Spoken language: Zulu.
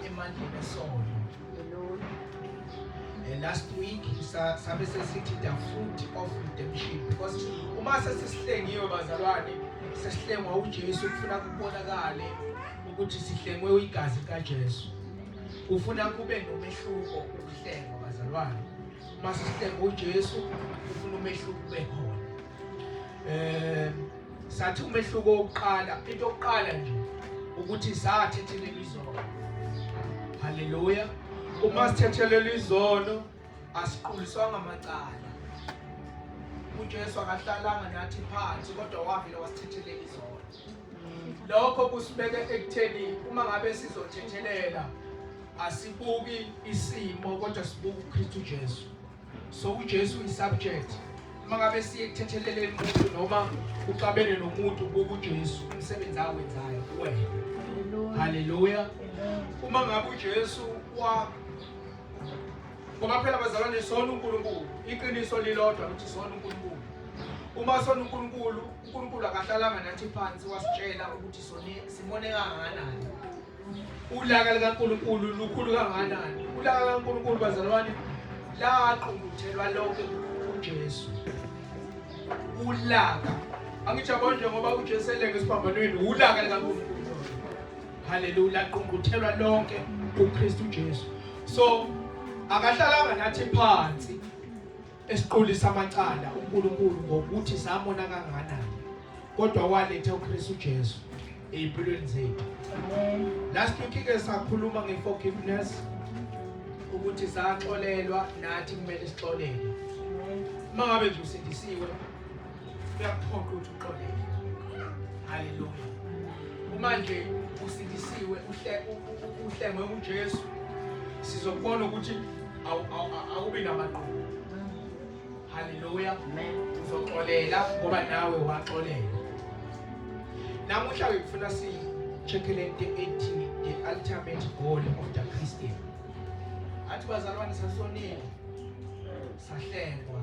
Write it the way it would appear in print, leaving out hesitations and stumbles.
emandleni esono. Last week sabe sesithi the fruit of redemption, because uma sesihlengiwe bazalwane, sesihlengwa uJesu, kufuna kubonakale ukuthi sihlengwe igazi kaJesu. Kufuna kube nomehluko ukuhlengwa bazalwane. Uma sesihlengwa uJesu kufuna umehluko ube khona. Sathi umehluko wokuqala, into yokuqala nje ukuthi sathethelelwa izono. Haleluya. Uma sithethelelwa izono asiquliswanga amacala. uJesu akahlalanga nathi phansi kodwa wavela wasithethelela izono. Lokho kusibeka ekutheni uma ngabe sizothethelela asibuki isimo kodwa sibuka uKristu Jesu. So uJesu is subject. Uma ngabe siye kuthethelele umuntu noma uxabene nomuntu buka uJesu umsebenzi awenzayo kuwena. Haleluya. Uma ngabe uJesu ngoba phela bazalwane sona uNkulunkulu, iqiniso lilodwa ukuthi sona uNkulunkulu. Uma sona uNkulunkulu, uNkulunkulu akahlalanga nathi phansi wasitshela ukuthi simone kangakanani. Ulaka likaNkulunkulu lukhulu kangakanani. Ulaka likaNkulunkulu bazalwane laqunguthelwa lonke uJesu. Ulaka angijabona nje ngoba uJesu elenge esiphambanweni ulaka likaNkulunkulu. Haleluya, laqunguthelwa lonke uKristu Jesu. So akahlalanga nathi phansi esiqulisa amacala uNkulunkulu ngokuthi samona kangakanani, kodwa waletha uKristu Jesu empilweni zethu. Amen. Last week ke sakhuluma ngeforgiveness, ukuthi saxolelwa nathi kumele sixolele. Uma ngabe nje usindisiwe uyaphoqa ukuthi uxolele. Haleluya. Uma nje usindisiwe uhlengwe uJesu, sizobona ukuthi awubi namaqhubu. Haleluya. Amen. Uzoxolela ngoba nawe waxolela. Namuhla ngifuna checkele into ethi the ultimate goal of the Christian. Athi bazalwane sasonile, sahlengwa,